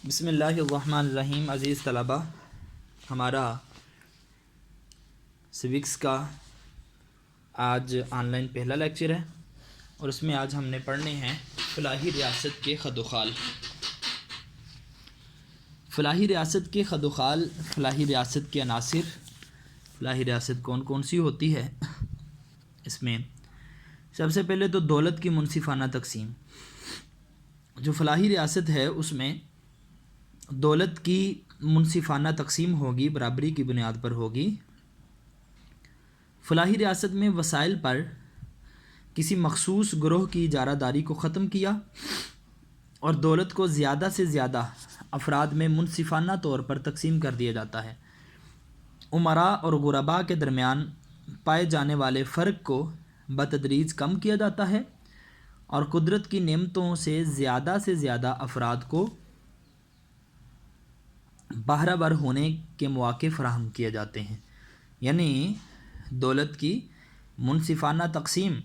بسم اللہ الرحمن الرحیم۔ عزیز طلبہ، ہمارا سوکس کا آج آن لائن پہلا لیکچر ہے اور اس میں آج ہم نے پڑھنے ہیں فلاحی ریاست کے خد و خال۔ فلاحی ریاست کے خد و خال، فلاحی ریاست کے عناصر، فلاحی ریاست کون کون سی ہوتی ہے۔ اس میں سب سے پہلے تو دولت کی منصفانہ تقسیم۔ جو فلاحی ریاست ہے اس میں دولت کی منصفانہ تقسیم ہوگی، برابری کی بنیاد پر ہوگی۔ فلاحی ریاست میں وسائل پر کسی مخصوص گروہ کی اجارہ داری کو ختم کیا اور دولت کو زیادہ سے زیادہ افراد میں منصفانہ طور پر تقسیم کر دیا جاتا ہے۔ امراء اور غرباء کے درمیان پائے جانے والے فرق کو بتدریج کم کیا جاتا ہے اور قدرت کی نعمتوں سے زیادہ افراد کو بہرہ ور ہونے کے مواقع فراہم کیے جاتے ہیں۔ یعنی دولت کی منصفانہ تقسیم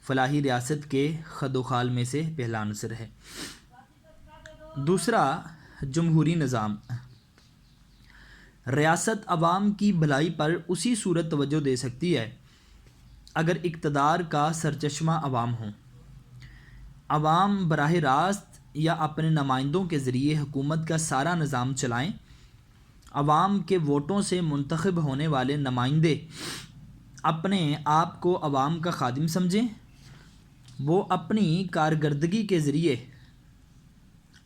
فلاحی ریاست کے خد و خال میں سے پہلا عنصر ہے۔ دوسرا، جمہوری نظام۔ ریاست عوام کی بھلائی پر اسی صورت توجہ دے سکتی ہے اگر اقتدار کا سرچشمہ عوام ہوں۔ عوام براہ راست یا اپنے نمائندوں کے ذریعے حکومت کا سارا نظام چلائیں۔ عوام کے ووٹوں سے منتخب ہونے والے نمائندے اپنے آپ کو عوام کا خادم سمجھیں۔ وہ اپنی کارکردگی کے ذریعے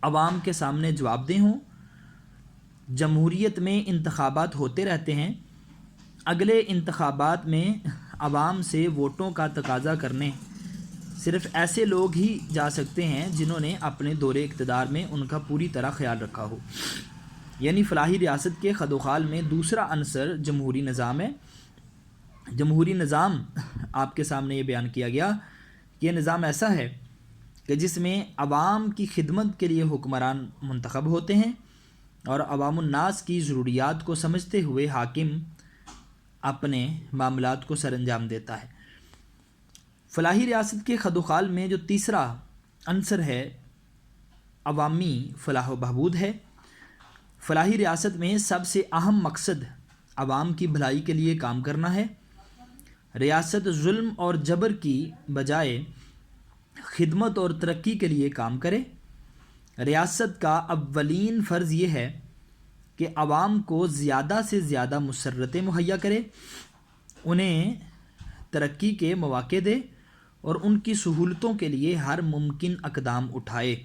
عوام کے سامنے جواب دہ ہوں۔ جمہوریت میں انتخابات ہوتے رہتے ہیں۔ اگلے انتخابات میں عوام سے ووٹوں کا تقاضا کرنے صرف ایسے لوگ ہی جا سکتے ہیں جنہوں نے اپنے دور اقتدار میں ان کا پوری طرح خیال رکھا ہو۔ یعنی فلاحی ریاست کے خد و خال میں دوسرا عنصر جمہوری نظام ہے۔ جمہوری نظام آپ کے سامنے یہ بیان کیا گیا کہ یہ نظام ایسا ہے کہ جس میں عوام کی خدمت کے لیے حکمران منتخب ہوتے ہیں اور عوام الناس کی ضروریات کو سمجھتے ہوئے حاکم اپنے معاملات کو سر انجام دیتا ہے۔ فلاحی ریاست کے خد و خال میں جو تیسرا عنصر ہے عوامی فلاح و بہبود ہے۔ فلاحی ریاست میں سب سے اہم مقصد عوام کی بھلائی کے لیے کام کرنا ہے۔ ریاست ظلم اور جبر کی بجائے خدمت اور ترقی کے لیے کام کرے۔ ریاست کا اولین فرض یہ ہے کہ عوام کو زیادہ سے زیادہ مسرتیں مہیا کرے، انہیں ترقی کے مواقع دے اور ان کی سہولتوں کے لیے ہر ممکن اقدام اٹھائے۔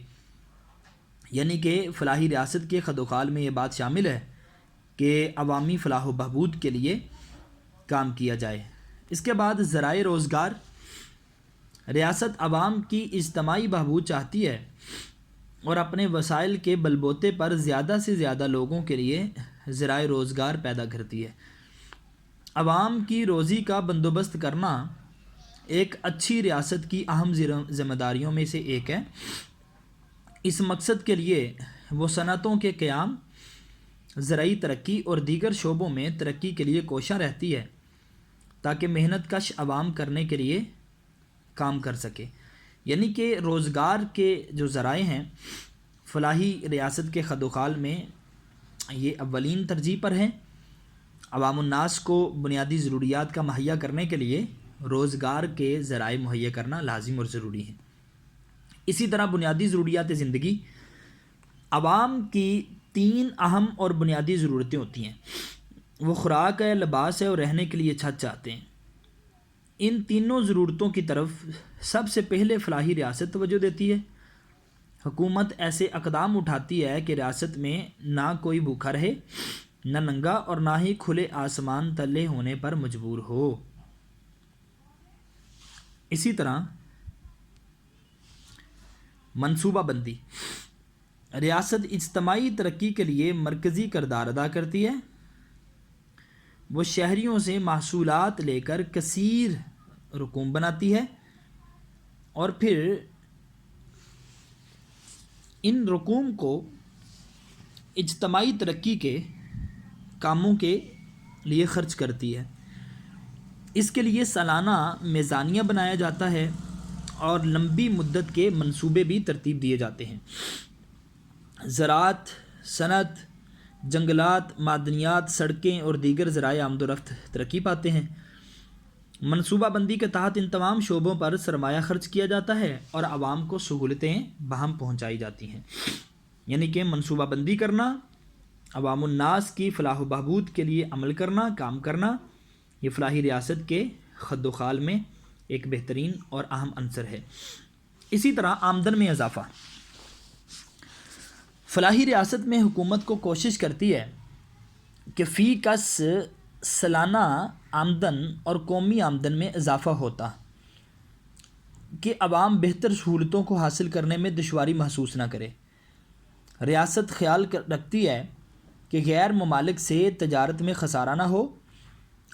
یعنی کہ فلاحی ریاست کے خد و خال میں یہ بات شامل ہے کہ عوامی فلاح و بہبود کے لیے کام کیا جائے۔ اس کے بعد ذرائع روزگار۔ ریاست عوام کی اجتماعی بہبود چاہتی ہے اور اپنے وسائل کے بل بوتے پر زیادہ سے زیادہ لوگوں کے لیے ذرائع روزگار پیدا کرتی ہے۔ عوام کی روزی کا بندوبست کرنا ایک اچھی ریاست کی اہم ذمہ داریوں میں سے ایک ہے۔ اس مقصد کے لیے وہ صنعتوں کے قیام، زرعی ترقی اور دیگر شعبوں میں ترقی کے لیے کوشاں رہتی ہے تاکہ محنت کش عوام کرنے کے لیے کام کر سکے۔ یعنی کہ روزگار کے جو ذرائع ہیں فلاحی ریاست کے خد و خال میں یہ اولین ترجیح پر ہیں۔ عوام الناس کو بنیادی ضروریات کا مہیا کرنے کے لیے روزگار کے ذرائع مہیا کرنا لازم اور ضروری ہے۔ اسی طرح بنیادی ضروریات زندگی۔ عوام کی تین اہم اور بنیادی ضرورتیں ہوتی ہیں۔ وہ خوراک ہے، لباس ہے اور رہنے کے لیے چھت چاہتے ہیں۔ ان تینوں ضرورتوں کی طرف سب سے پہلے فلاحی ریاست توجہ دیتی ہے۔ حکومت ایسے اقدام اٹھاتی ہے کہ ریاست میں نہ کوئی بھوکا رہے، نہ ننگا اور نہ ہی کھلے آسمان تلے ہونے پر مجبور ہو۔ اسی طرح منصوبہ بندی۔ ریاست اجتماعی ترقی کے لیے مرکزی کردار ادا کرتی ہے۔ وہ شہریوں سے محصولات لے کر کثیر رقوم بناتی ہے اور پھر ان رقوم کو اجتماعی ترقی کے کاموں کے لیے خرچ کرتی ہے۔ اس کے لیے سالانہ میزانیہ بنایا جاتا ہے اور لمبی مدت کے منصوبے بھی ترتیب دیے جاتے ہیں۔ زراعت، صنعت، جنگلات، معدنیات، سڑکیں اور دیگر ذرائع آمد و رفت ترقی پاتے ہیں۔ منصوبہ بندی کے تحت ان تمام شعبوں پر سرمایہ خرچ کیا جاتا ہے اور عوام کو سہولتیں بہم پہنچائی جاتی ہیں۔ یعنی کہ منصوبہ بندی کرنا، عوام الناس کی فلاح و بہبود کے لیے عمل کرنا، کام کرنا، یہ فلاحی ریاست کے خد و خال میں ایک بہترین اور اہم عنصر ہے۔ اسی طرح آمدن میں اضافہ۔ فلاحی ریاست میں حکومت کو کوشش کرتی ہے کہ فی کس سالانہ آمدن اور قومی آمدن میں اضافہ ہوتا کہ عوام بہتر سہولتوں کو حاصل کرنے میں دشواری محسوس نہ کرے۔ ریاست خیال رکھتی ہے کہ غیر ممالک سے تجارت میں خسارہ نہ ہو،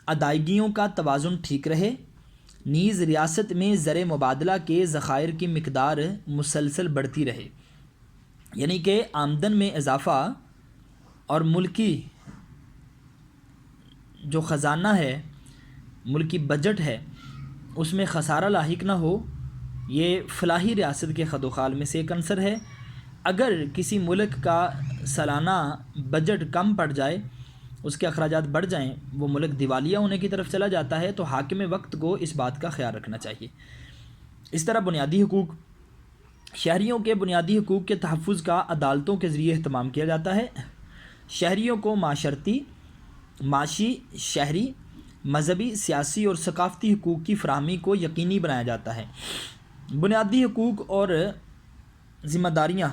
ادائیگیوں کا توازن ٹھیک رہے، نیز ریاست میں زر مبادلہ کے ذخائر کی مقدار مسلسل بڑھتی رہے۔ یعنی کہ آمدن میں اضافہ اور ملکی جو خزانہ ہے، ملکی بجٹ ہے، اس میں خسارہ لاحق نہ ہو، یہ فلاحی ریاست کے خد و خال میں سے ایک عنصر ہے۔ اگر کسی ملک کا سالانہ بجٹ کم پڑ جائے، اس کے اخراجات بڑھ جائیں، وہ ملک دیوالیہ ہونے کی طرف چلا جاتا ہے، تو حاکم وقت کو اس بات کا خیال رکھنا چاہیے۔ اس طرح بنیادی حقوق، شہریوں کے بنیادی حقوق کے تحفظ کا عدالتوں کے ذریعے اہتمام کیا جاتا ہے۔ شہریوں کو معاشی، شہری، مذہبی، سیاسی اور ثقافتی حقوق کی فراہمی کو یقینی بنایا جاتا ہے۔ بنیادی حقوق اور ذمہ داریاں